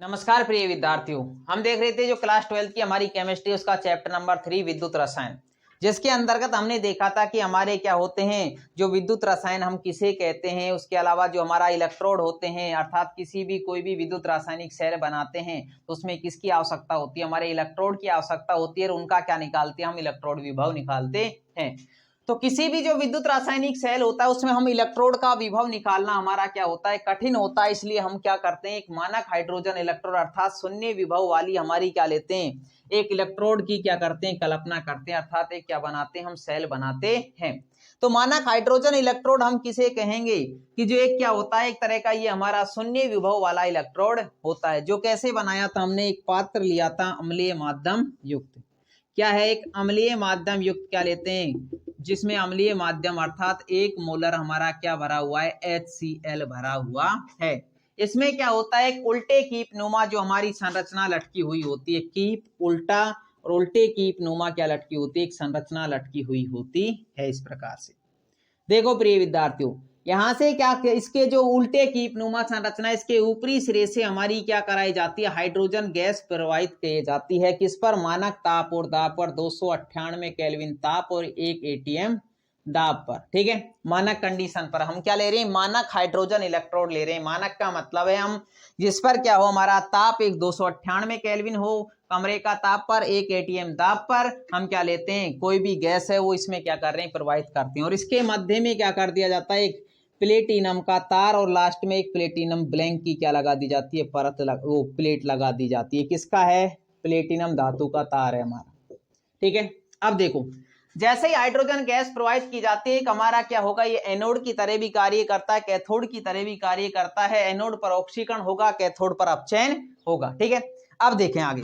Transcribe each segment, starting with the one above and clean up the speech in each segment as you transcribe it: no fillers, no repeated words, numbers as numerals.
नमस्कार प्रिय विद्यार्थियों, हम देख रहे थे जो क्लास 12 की हमारी केमिस्ट्री उसका चैप्टर नंबर 3 विद्युत रसायन, जिसके अंतर्गत हमने देखा था कि हमारे क्या होते हैं जो विद्युत रसायन हम किसे कहते हैं। उसके अलावा जो हमारा इलेक्ट्रोड होते हैं अर्थात किसी भी कोई भी विद्युत रासायनिक सेल बनाते हैं तो उसमें किसकी आवश्यकता होती है, हमारे इलेक्ट्रोड की आवश्यकता होती है और उनका क्या निकालते हैं हम, इलेक्ट्रोड विभव निकालते हैं। तो किसी भी जो विद्युत रासायनिक सेल होता है उसमें हम इलेक्ट्रोड का विभव निकालना हमारा क्या होता है, कठिन होता है। इसलिए हम क्या करते हैं, एक मानक हाइड्रोजन इलेक्ट्रोड अर्थात शून्य विभव वाली हमारी क्या लेते हैं, एक इलेक्ट्रोड की क्या करते हैं, कल्पना करते हैं अर्थात एक क्या बनाते हैं, हम सेल बनाते हैं। तो मानक हाइड्रोजन इलेक्ट्रोड हम किसे कहेंगे कि जो एक क्या होता है, एक तरह का ये हमारा शून्य विभव वाला इलेक्ट्रोड होता है। जो कैसे बनाया था हमने, एक पात्र लिया था अम्लीय माध्यम युक्त, क्या है, एक अम्लीय माध्यम युक्त क्या लेते हैं, जिसमें अम्लीय माध्यम अर्थात 1 मोलर हमारा क्या भरा हुआ है, HCl भरा हुआ है। इसमें क्या होता है, एक उल्टे कीप नुमा जो हमारी संरचना लटकी हुई होती है, कीप उल्टा और उल्टे कीप नुमा क्या लटकी होती है, एक संरचना लटकी हुई होती है। इस प्रकार से देखो प्रिय विद्यार्थियों, यहां से क्या इसके जो उल्टे कीपनुमा संरचना, इसके ऊपरी सिरे से हमारी क्या कराई जाती है, हाइड्रोजन गैस प्रवाहित की जाती है। किस पर, मानक ताप और दाब पर, 298 केल्विन ताप और 1 ATM दाब पर। ठीक है, मानक कंडीशन पर हम क्या ले रहे हैं, मानक हाइड्रोजन इलेक्ट्रोड ले रहे हैं। मानक का मतलब है हम जिस पर क्या हो, हमारा ताप एक 298 केल्विन हो, कमरे का ताप पर, 1 ATM दाब पर हम क्या लेते हैं, कोई भी गैस है वो इसमें क्या कर रहे हैं, प्रवाहित करते हैं। और इसके मध्य में क्या कर दिया जाता है, एक प्लेटिनम का तार और लास्ट में एक प्लेटिनम ब्लैंक की क्या लगा दी जाती है, परत वो प्लेट लगा दी जाती है। किसका है, प्लेटिनम धातु का तार है हमारा। ठीक है, अब देखो जैसे ही हाइड्रोजन गैस प्रवाहित की जाती है, हमारा क्या होगा, ये एनोड की तरह भी कार्य करता है, कैथोड की तरह भी कार्य करता है। एनोड पर ऑक्सीकरण होगा, कैथोड पर अपचयन होगा। ठीक है, अब देखें आगे,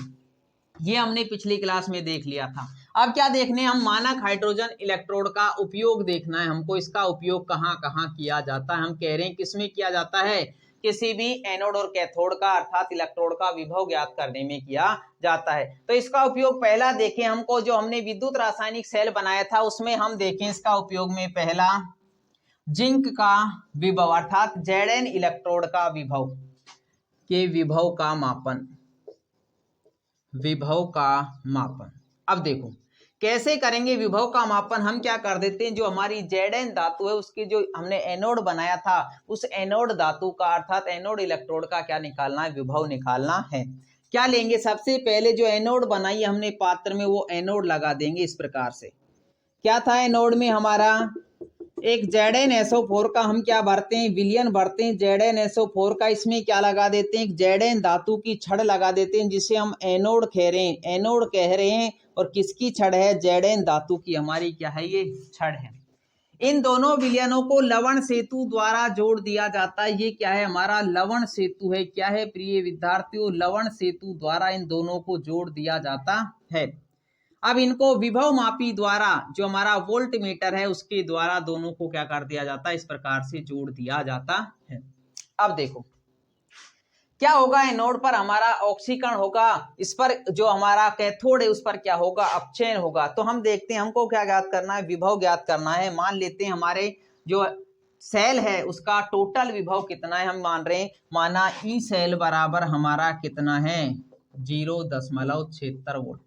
ये हमने पिछली क्लास में देख लिया था। अब क्या देखने, हम मानक हाइड्रोजन इलेक्ट्रोड का उपयोग देखना है हमको। इसका उपयोग कहाँ कहाँ किया जाता है, हम कह रहे हैं किसमें किया जाता है, किसी भी एनोड और कैथोड का अर्थात इलेक्ट्रोड का विभव ज्ञात करने में किया जाता है। तो इसका उपयोग पहला देखें हमको, जो हमने विद्युत रासायनिक सेल बनाया था उसमें हम देखें इसका उपयोग में पहला जिंक का विभव अर्थात Zn इलेक्ट्रोड का विभव के विभव का मापन, विभव का मापन। अब देखो कैसे करेंगे विभव का मापन, हम क्या कर देते हैं, जो हमारी Zn धातु है उसकी जो हमने एनोड बनाया था उस एनोड धातु का अर्थात एनोड इलेक्ट्रोड का क्या निकालना है, विभव निकालना है। क्या लेंगे, सबसे पहले जो एनोड बनाई हमने पात्र में वो एनोड लगा देंगे। इस प्रकार से क्या था, एनोड में हमारा एक ZnSO4 का हम क्या भरते हैं, विलयन भरते हैं ZnSO4 का। इसमें क्या लगा देते हैं, Zn धातु की छड़ लगा देते हैं जिसे हम एनोड कह रहे हैं, एनोड कह रहे हैं। और किसकी छड़ है, Zn धातु की हमारी क्या है, ये छड़ है। इन दोनों विलयनों को लवण सेतु द्वारा जोड़ दिया जाता है। ये क्या है, हमारा लवण सेतु है। क्या है प्रिय विद्यार्थियों, लवण सेतु द्वारा इन दोनों को जोड़ दिया जाता है। अब इनको विभव मापी द्वारा जो हमारा वोल्ट मीटर है उसके द्वारा दोनों को क्या कर दिया जाता है, इस प्रकार से जोड़ दिया जाता है। अब देखो क्या होगा, एनोड पर हमारा ऑक्सीकरण होगा, इस पर जो हमारा कैथोड है उस पर क्या होगा, अपचयन होगा। तो हम देखते हैं हमको क्या ज्ञात करना है, विभव ज्ञात करना है। मान लेते हैं हमारे जो सेल है उसका टोटल विभव कितना है, हम मान रहे हैं, माना ई सेल बराबर हमारा कितना है, 0.76 वोल्ट।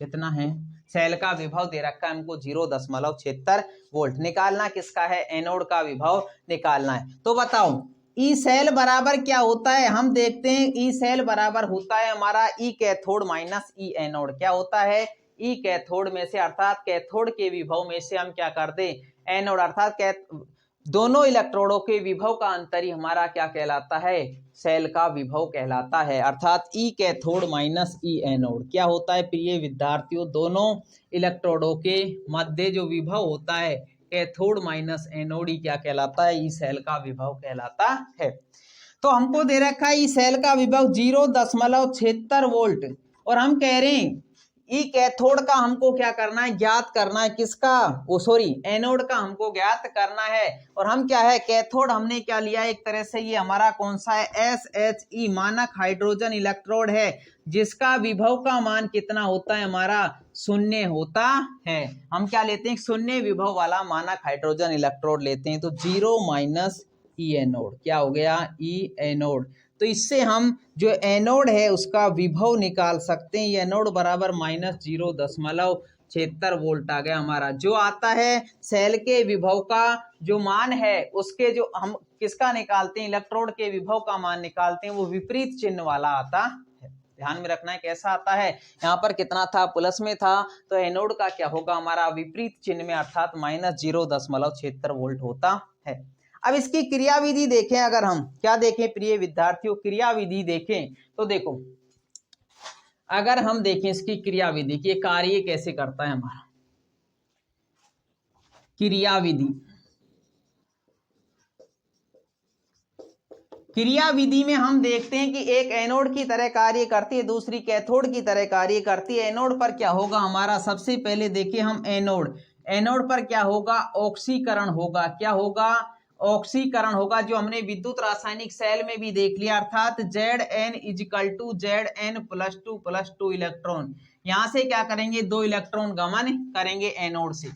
कितना है, सेल का विभव दे रखा है हमको 0.76 वोल्ट। निकालना किसका है, एनोड का विभव निकालना है। तो बताओ ई सेल बराबर क्या होता है, हम देखते हैं ई सेल बराबर होता है हमारा ई कैथोड माइनस ई एनोड। क्या होता है, ई कैथोड में से अर्थात कैथोड के विभव में से हम क्या कर दें, एनोड अर्थात दोनों इलेक्ट्रोडों के विभव का अंतर ही हमारा क्या कहलाता है, सेल का विभव कहलाता है। अर्थात ई कैथोड माइनस ई एनोड क्या होता है प्रिय विद्यार्थियों, दोनों इलेक्ट्रोडों के मध्य जो विभव होता है कैथोड माइनस एनोड ही क्या कहलाता है, ई सेल का विभव कहलाता है। तो हमको दे रखा है ई सेल का विभव 0.76 वोल्ट और हम कह रहे हैं ई कैथोड का हमको क्या करना है, ज्ञात करना है। किसका, वो सॉरी एनोड का हमको ज्ञात करना है। और हम क्या है, कैथोड हमने क्या लिया, एक तरह से ये हमारा कौन सा है, SHE मानक हाइड्रोजन इलेक्ट्रोड है, जिसका विभव का मान कितना होता है हमारा, 0 होता है। हम क्या लेते हैं, 0 विभव वाला मानक हाइड्रोजन इलेक्ट्रोड लेते हैं। तो 0 - ई एनोड क्या हो गया, ई एनोड तो इससे हम जो एनोड है उसका विभव निकाल सकते हैं। एनोड बराबर -0.76 वोल्ट आ गया हमारा। जो आता है सेल के विभव का जो मान है उसके जो हम किसका निकालते हैं, इलेक्ट्रोड के विभव का मान निकालते हैं, वो विपरीत चिन्ह वाला आता है। ध्यान में रखना है कैसा आता है। यहाँ पर कितना था, प्लस में था, तो एनोड का क्या होगा हमारा विपरीत चिन्ह में अर्थात -0.76 वोल्ट होता है। अब इसकी क्रियाविधि देखें, अगर हम क्या देखें प्रिय विद्यार्थियों, क्रियाविधि देखें तो देखो, अगर हम देखें इसकी क्रियाविधि कि कार्य कैसे करता है हमारा, क्रियाविधि में हम देखते हैं कि एक एनोड की तरह कार्य करती है, दूसरी कैथोड की तरह कार्य करती है। एनोड पर क्या होगा हमारा, सबसे पहले देखिए हम एनोड पर क्या होगा, ऑक्सीकरण होगा। क्या होगा, ऑक्सीकरण होगा, जो हमने विद्युत रासायनिक सेल में भी देख लिया, अर्थात Zn = Zn + 2 इलेक्ट्रॉन। यहां से क्या करेंगे, 2 इलेक्ट्रॉन गमन करेंगे एनोड से,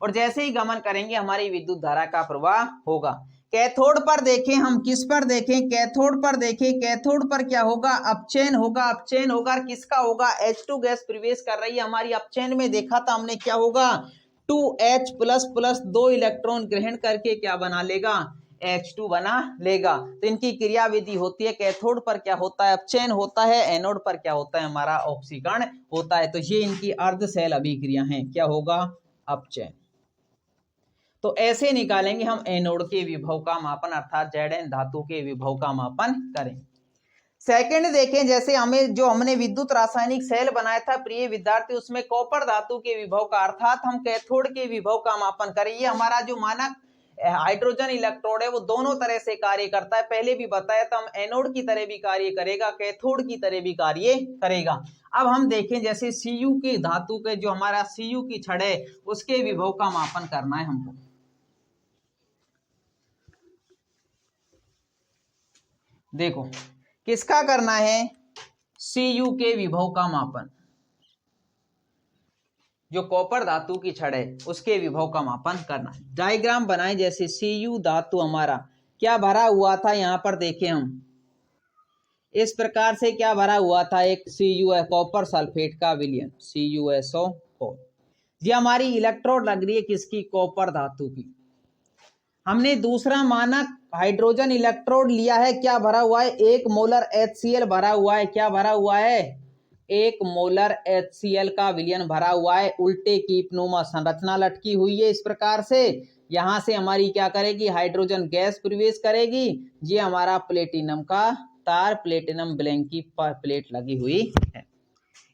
और जैसे ही गमन करेंगे हमारी विद्युत धारा का प्रवाह होगा। कैथोड पर देखें हम, किस पर देखें, कैथोड पर देखें, कैथोड पर क्या होगा, अपचयन होगा। अपचयन होगा किसका होगा, H2 गैस प्रवेश कर रही है हमारी, अपचयन में देखा था हमने क्या होगा, 2H++ 2 इलेक्ट्रॉन ग्रहण करके क्या बना लेगा, H2 बना लेगा। तो इनकी क्रियाविधि होती है, कैथोड पर क्या होता है, अपचयन होता है, एनोड पर क्या होता है हमारा, ऑक्सीकरण होता है। तो ये इनकी अर्ध सेल अभिक्रिया है, क्या होगा, अपचयन। तो ऐसे निकालेंगे हम एनोड के विभव का मापन, अर्थात Zn धातु के विभव का मापन करें। सेकंड देखें, जैसे हमने विद्युत रासायनिक सेल बनाया था प्रिय विद्यार्थी, उसमें कॉपर धातु के विभव का, अर्थात हम कैथोड के विभव का मापन करें। ये हमारा जो मानक हाइड्रोजन इलेक्ट्रोड है वो दोनों तरह से कार्य करता है। पहले भी बताया था, हम एनोड की तरह भी कार्य करेगा, कैथोड की तरह भी कार्य करेगा। अब हम देखें, जैसे Cu के धातु के जो हमारा Cu की छड़ है उसके विभव का मापन करना है हमको। देखो किसका करना है, Cu के विभव का मापन, जो कॉपर धातु की छड़ है उसके विभव का मापन करना है। डायग्राम बनाए, जैसे Cu धातु हमारा क्या भरा हुआ था, यहां पर देखें हम इस प्रकार से क्या भरा हुआ था, एक Cu है कॉपर सल्फेट का विलयन CuSO4। ये हमारी इलेक्ट्रोड लग रही है किसकी, कॉपर धातु की। हमने दूसरा मानक हाइड्रोजन इलेक्ट्रोड लिया है, क्या भरा हुआ है, 1 मोलर HCl भरा हुआ है। क्या भरा हुआ है, 1 मोलर HCl का विलयन भरा हुआ है। उल्टे कीपनुमा संरचना लटकी हुई है इस प्रकार से। यहां से हमारी क्या करेगी, हाइड्रोजन गैस प्रवेश करेगी। ये हमारा प्लेटिनम का तार, प्लेटिनम ब्लैंक की प्लेट लगी हुई है।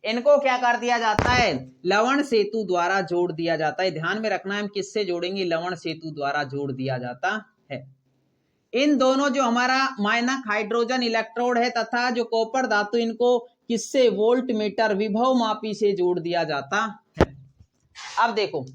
इनको क्या कर दिया जाता है, लवण सेतु द्वारा जोड़ दिया जाता है। ध्यान में रखना है हम किससे जोड़ेंगे, लवण सेतु द्वारा जोड़ दिया जाता है। इन दोनों जो हमारा मानक हाइड्रोजन इलेक्ट्रोड है तथा जो कॉपर धातु, इनको किससे, वोल्ट मीटर विभव मापी से जोड़ दिया जाता है। अब देखो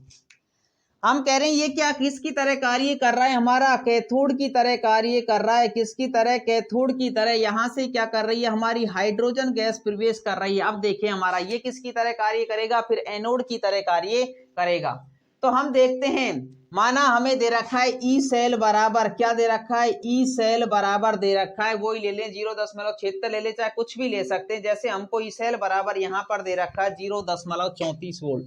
हम कह रहे हैं ये क्या किसकी तरह कार्य कर रहा है, हमारा कैथोड की तरह कार्य कर रहा है। किसकी तरह, कैथोड की तरह। यहां से क्या कर रही है, हमारी हाइड्रोजन गैस प्रवेश कर रही है। अब देखें हमारा ये किसकी तरह कार्य करेगा, फिर एनोड की तरह कार्य करेगा। तो हम देखते हैं, माना हमें दे रखा है ई सेल बराबर, क्या दे रखा है, ई सेल बराबर दे रखा है, वही ले लें 0.76 ले ले, चाहे कुछ भी ले सकते हैं। जैसे हमको ई सेल बराबर यहां पर दे रखा है 0.34 वोल्ट,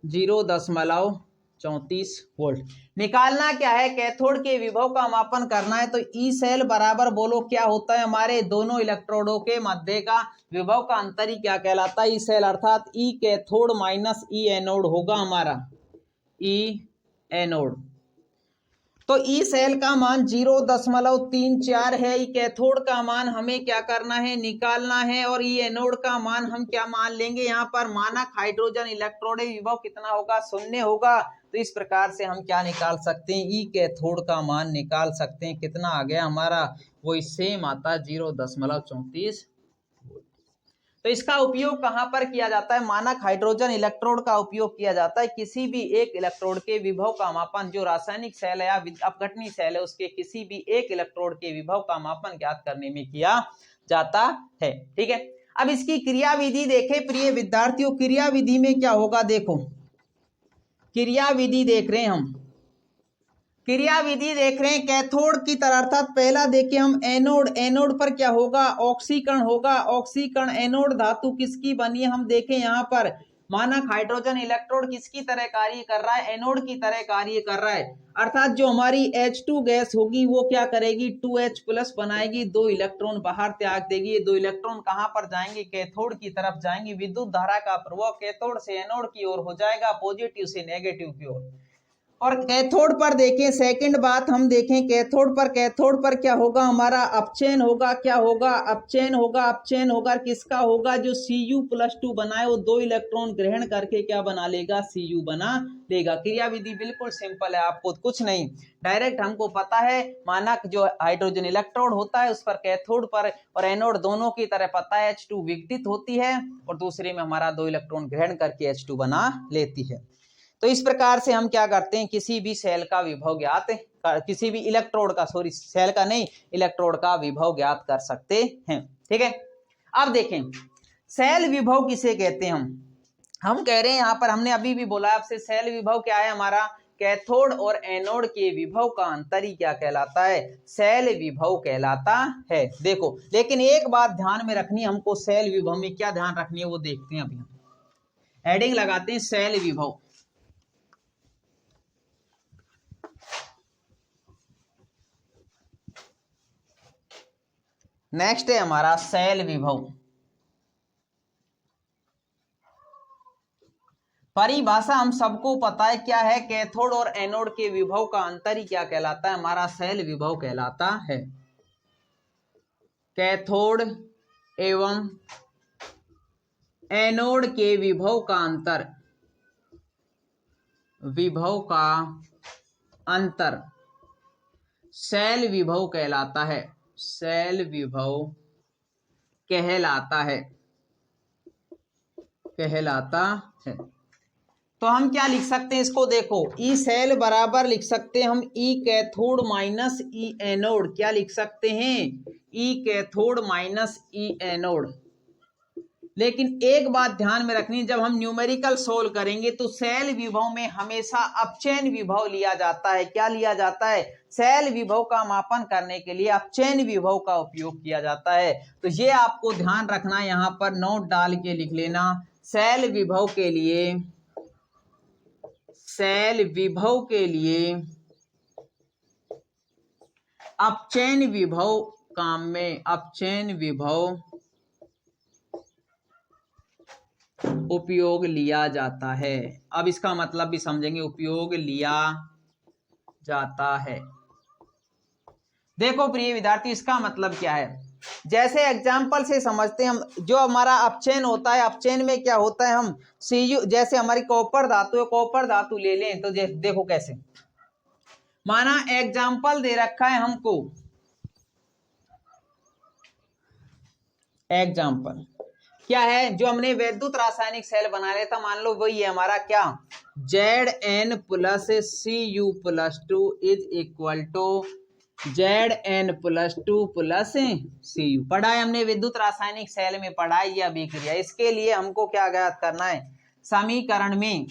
0.34 वोल्ट। निकालना क्या है, कैथोड के विभव का मापन करना है। तो ई सेल बराबर बोलो क्या होता है, हमारे दोनों इलेक्ट्रोडों के मध्य का विभव का अंतर ही क्या कहलाता है, ई सेल, अर्थात ई कैथोड माइनस ई एनोड होगा हमारा, ई एनोड। तो ई सेल का मान 0.34 है, ई कैथोड का मान हमें क्या करना है, निकालना है। और ई एनोड का मान हम क्या मान लेंगे, यहाँ पर मानक हाइड्रोजन इलेक्ट्रोड विभव कितना होगा, 0 होगा। तो इस प्रकार से हम क्या निकाल सकते हैं, ई कैथोड का मान निकाल सकते हैं। कितना आ गया हमारा, वही सेम आता 0.34। तो इसका उपयोग कहां पर किया जाता है, मानक हाइड्रोजन इलेक्ट्रोड का उपयोग किया जाता है किसी भी एक इलेक्ट्रोड के विभव का मापन, जो रासायनिक सेल है या अपघटनी सेल है उसके किसी भी एक इलेक्ट्रोड के विभव का मापन ज्ञात करने में किया जाता है। ठीक है, अब इसकी क्रियाविधि देखें प्रिय विद्यार्थियों। क्रियाविधि में क्या होगा, देखो क्रियाविधि देख रहे हैं हम, क्रिया विधि देख रहे हैं कैथोड की तरह, अर्थात पहला देखिए हम एनोड, एनोड पर क्या होगा, ऑक्सीकरण होगा, ऑक्सीकरण एनोड धातु किसकी बनी है, हम देखें यहाँ पर मानक हाइड्रोजन इलेक्ट्रोड किसकी तरह कार्य कर रहा है, एनोड की तरह कार्य कर रहा है, अर्थात जो हमारी H2 गैस होगी वो क्या करेगी, 2H प्लस बनाएगी, 2 इलेक्ट्रॉन बाहर त्याग देगी। ये 2 इलेक्ट्रॉन कहां पर जाएंगे, कैथोड की तरफ जाएंगे। विद्युत धारा का प्रवाह कैथोड से एनोड की ओर हो जाएगा, पॉजिटिव से नेगेटिव की ओर। और कैथोड पर देखें, सेकंड बात हम देखें कैथोड पर क्या होगा, हमारा अपचयन होगा, क्या होगा, अपचयन होगा, अपचयन होगा, किसका होगा, जो Cu+2 बनाए वो 2 इलेक्ट्रॉन ग्रहण करके क्या बना लेगा, Cu बना लेगा। क्रिया विधि बिल्कुल सिंपल है, आपको कुछ नहीं, डायरेक्ट हमको पता है मानक जो हाइड्रोजन इलेक्ट्रोड होता है उस पर कैथोड पर और एनोड दोनों की तरह पता है H2 विघटित होती है और दूसरे में हमारा 2 इलेक्ट्रॉन ग्रहण करके H2 बना लेती है। तो इस प्रकार से हम क्या करते हैं, किसी भी सेल का विभव ज्ञात, किसी भी इलेक्ट्रोड का, सॉरी सेल का नहीं, इलेक्ट्रोड का विभव ज्ञात कर सकते हैं। ठीक है, अब देखें सेल विभव किसे कहते हैं। हम कह रहे हैं यहाँ पर, हमने अभी भी बोला आपसे, सेल विभव क्या है हमारा, कैथोड और एनोड के विभव का अंतर ही क्या कहलाता है, सेल विभव कहलाता है। देखो लेकिन एक बात ध्यान में रखनी हमको, सेल विभव में क्या ध्यान रखनी है वो देखते हैं। अभी हम हेडिंग लगाते हैं सेल विभव। नेक्स्ट है हमारा सेल विभव। परिभाषा हम सबको पता है क्या है, कैथोड और एनोड के विभव का अंतर ही क्या कहलाता है, हमारा सेल विभव कहलाता है। कैथोड एवं एनोड के विभव का अंतर, विभव का अंतर सेल विभव कहलाता है, सेल विभव कहलाता है, कहलाता है। तो हम क्या लिख सकते हैं इसको, देखो ई सेल बराबर लिख सकते हैं हम ई कैथोड माइनस ई एनोड, क्या लिख सकते हैं, ई कैथोड माइनस ई एनोड। लेकिन एक बात ध्यान में रखनी, जब हम न्यूमेरिकल सोल्व करेंगे तो सेल विभव में हमेशा अपचयन विभव लिया जाता है। क्या लिया जाता है, सेल विभव का मापन करने के लिए अपचयन विभव का उपयोग किया जाता है। तो ये आपको ध्यान रखना, यहाँ पर नोट डाल के लिख लेना, सेल विभव के लिए, सेल विभव के लिए अपचयन विभव काम में, अपचयन विभव उपयोग लिया जाता है। अब इसका मतलब भी समझेंगे, उपयोग लिया जाता है। देखो प्रिय विद्यार्थी, इसका मतलब क्या है, जैसे एग्जाम्पल से समझते हैं हम, जो हमारा अपचयन होता है, अपचयन में क्या होता है, हम Cu, जैसे हमारी कॉपर धातु है, कॉपर धातु ले लें तो देखो कैसे, माना एग्जाम्पल दे रखा है हमको, एग्जाम्पल क्या है, जो हमने वैद्युत रासायनिक सेल बना लिया था, मान लो वही है हमारा क्या, Zn plus Cu+2 is equal to Zn+2 plus Cu। पढ़ा है हमने विद्युत रासायनिक सेल में, पढ़ा है या अभिक्रिया। इसके लिए हमको क्या ज्ञात करना है, समीकरण में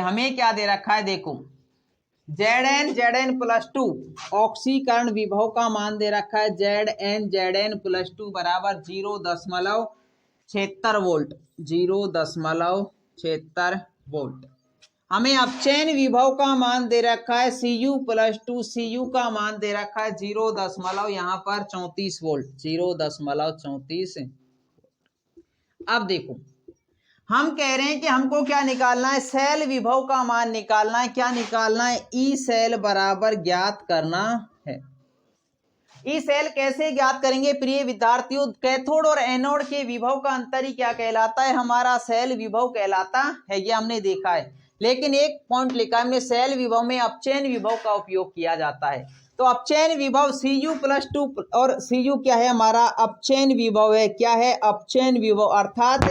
हमें क्या दे रखा है, देखो Zn+2 ऑक्सीकरण विभव का मान दे रखा है, Zn+2 बराबर 0.76 वोल्ट, 0.76 वोल्ट। हमें अपचयन विभव का मान दे रखा है Cu+2, Cu का मान दे रखा है 0. यहाँ पर 34 वोल्ट, 0.34। अब देखो हम कह रहे हैं कि हमको क्या निकालना है, सेल विभव का मान निकालना है। क्या निकालना है, ई सेल बराबर ज्ञात करना है। ई सेल कैसे ज्ञात करेंगे प्रिय विद्यार्थियों, कैथोड और एनोड के विभव का अंतर ही क्या कहलाता है, हमारा सेल विभव कहलाता है। ये हमने देखा है, लेकिन एक पॉइंट लिखा है हमने, सेल विभव में अपचयन विभव का उपयोग किया जाता है। तो अपचयन विभव Cu+2, और Cu क्या है, हमारा अपचयन विभव है। क्या है, अपचयन विभव, अर्थात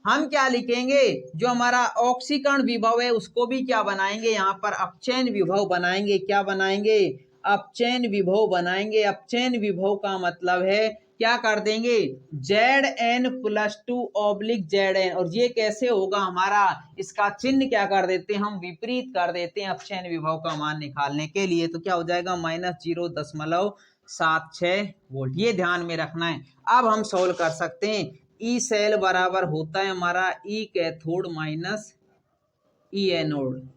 हम क्या लिखेंगे, जो हमारा ऑक्सीकरण विभव है उसको भी क्या बनाएंगे, यहाँ पर अपचयन विभव बनाएंगे। क्या बनाएंगे, अपचयन विभव बनाएंगे। अपचयन विभव का मतलब है क्या कर देंगे Zn + 2/Zn, और ये कैसे होगा हमारा, इसका चिन्ह क्या कर देते हैं हम, विपरीत कर देते हैं अपचयन विभव का मान निकालने के लिए। तो क्या हो जाएगा -0.76 वोल्ट, ये ध्यान में रखना है। अब हम सोल्व कर सकते हैं। ई सेल बराबर होता है हमारा ई कैथोड माइनस ई एनोड,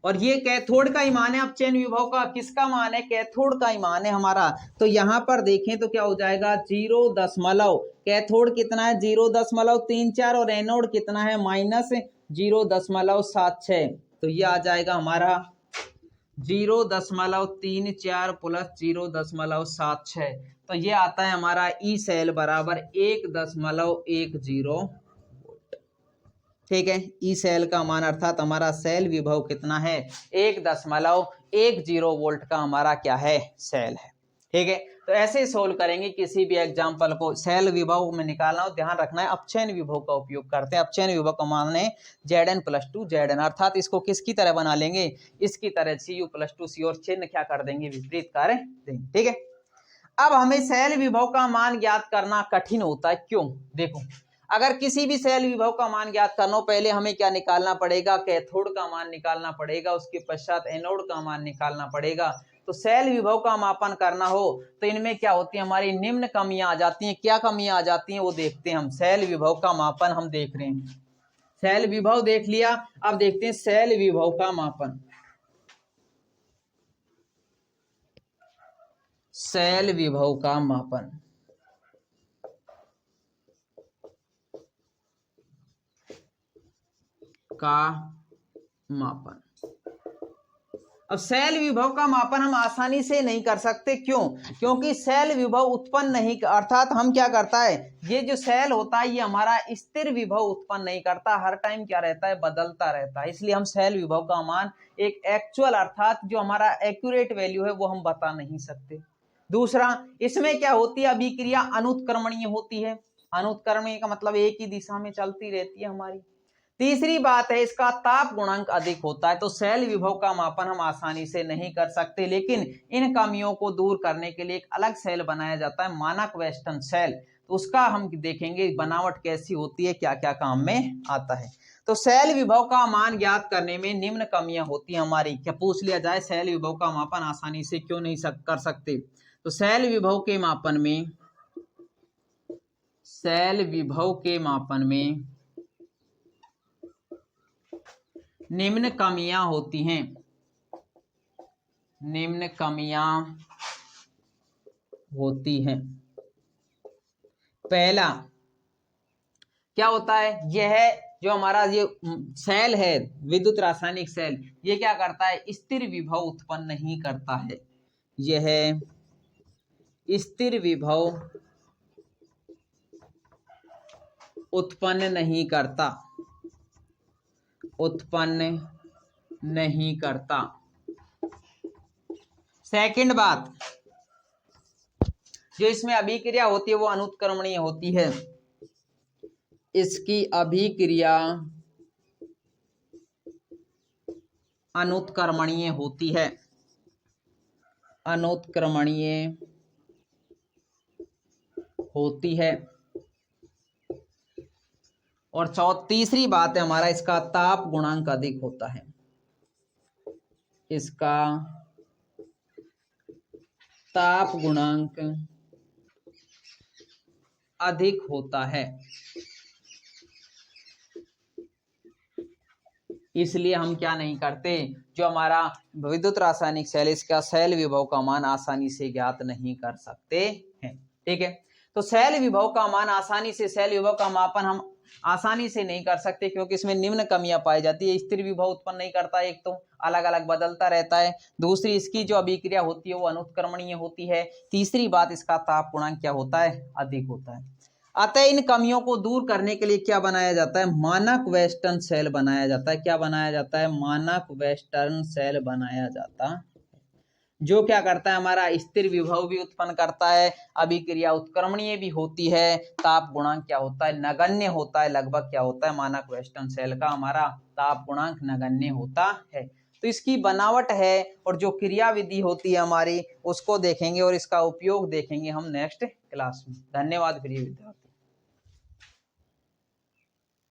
और ये कैथोड का ही मान है अपचयन विभव का, किसका मान है, कैथोड का ही मान है हमारा। तो यहाँ पर देखें तो क्या हो जाएगा 0 कैथोड कितना है 0.34, और एनोड कितना है -0.76। तो ये आ जाएगा हमारा 0.34 प्लस 0.76, तो ये आता है हमारा ई सेल बराबर 1.10। ठीक है, ई सेल का मान अर्थात हमारा सेल विभव कितना है 1.10 वोल्ट का हमारा क्या है सेल है। ठीक है, तो ऐसे ही सोल्व करेंगे किसी भी एग्जांपल को। सेल विभव में निकालना हो, ध्यान रखना है अपचयन विभव का उपयोग करते हैं। अपचयन विभव का मान है Zn + 2Zn, अर्थात इसको किसकी तरह बना लेंगे, इसकी तरह Cu + 2C, और चिन्ह क्या कर देंगे विपरीत कर देंगे। ठीक है, अब हमें सेल विभव का मान ज्ञात करना कठिन होता है, क्यों, देखो अगर किसी भी सेल विभव का मान ज्ञात करना हो, पहले हमें क्या निकालना पड़ेगा, कैथोड का मान निकालना पड़ेगा, उसके पश्चात एनोड का मान निकालना पड़ेगा। तो सेल विभव का मापन करना हो तो इनमें क्या होती है, हमारी निम्न कमियां आ जाती हैं। क्या कमियां आ जाती हैं वो देखते हैं हम। सेल विभव का मापन हम देख रहे हैं, सेल विभव देख लिया, अब देखते हैं सेल विभव का मापन। सेल विभव का मापन, अब सेल विभव का मापन हम आसानी से नहीं कर सकते, क्यों, क्योंकि सेल विभव उत्पन्न नहीं, अर्थात हम क्या करता है, ये जो सेल होता है ये हमारा स्थिर विभव उत्पन्न नहीं करता, हर टाइम क्या रहता है, बदलता रहता है। इसलिए हम सेल विभव का मान एक एक्चुअल अर्थात जो हमारा एक्यूरेट वैल्यू है वो हम बता नहीं सकते। दूसरा, इसमें क्या होती है, अभिक्रिया अनुत्क्रमणीय होती है। अनुत्क्रमणीय का मतलब एक ही दिशा में चलती रहती है हमारी। तीसरी बात है, इसका ताप गुणांक अधिक होता है। तो सेल विभव का मापन हम आसानी से नहीं कर सकते, लेकिन इन कमियों को दूर करने के लिए एक अलग सेल बनाया जाता है, मानक वेस्टर्न सेल। तो उसका हम देखेंगे बनावट कैसी होती है, क्या क्या काम में आता है। तो सेल विभव का मान ज्ञात करने में निम्न कमियां होती हैं हमारी। क्या पूछ लिया जाए, सेल विभव का मापन आसानी से क्यों नहीं कर सकते, तो सेल विभव के मापन में, सेल विभव के मापन में निम्न कमियां होती हैं। निम्न कमियां होती हैं। पहला क्या होता है, यह जो हमारा ये सेल है विद्युत रासायनिक सेल, ये क्या करता है, स्थिर विभव उत्पन्न नहीं करता है। यह स्थिर विभव उत्पन्न नहीं करता, उत्पन्न नहीं करता। सेकंड बात, जो इसमें अभिक्रिया होती है वो अनुत्क्रमणीय होती है। इसकी अभिक्रिया अनुत्क्रमणीय होती है, अनुत्क्रमणीय होती है। और तीसरी बात है हमारा, इसका ताप गुणांक अधिक होता है। इसका ताप गुणांक अधिक होता है, इसलिए हम क्या नहीं करते, जो हमारा विद्युत रासायनिक सेल, इसका सेल विभव का मान आसानी से ज्ञात नहीं कर सकते हैं। ठीक है, तो सेल विभव का मान आसानी से, सेल विभव का मापन हम आसानी से नहीं कर सकते, क्योंकि इसमें निम्न कमियां पाई जाती है। स्थिर विभव उत्पन्न नहीं करता, एक तो अलग अलग बदलता रहता है। दूसरी, इसकी जो अभिक्रिया होती है वो अनुत्क्रमणीय होती है। तीसरी बात, इसका ताप गुणांक क्या होता है, अधिक होता है। अतः इन कमियों को दूर करने के लिए क्या बनाया जाता है, मानक वेस्टर्न सेल बनाया जाता है। क्या बनाया जाता है, मानक वेस्टर्न सेल बनाया जाता है, जो क्या करता है, हमारा स्थिर विभव भी उत्पन्न करता है, अभिक्रिया उत्क्रमणीय भी होती है, ताप गुणांक क्या होता है, नगण्य होता है। लगभग क्या होता है, मानक वेस्टर्न सेल का हमारा ताप गुणांक नगण्य होता है। तो इसकी बनावट है और जो क्रियाविधि होती है हमारी उसको देखेंगे और इसका उपयोग देखेंगे हम नेक्स्ट क्लास में। धन्यवाद प्रिय विद्यार्थी।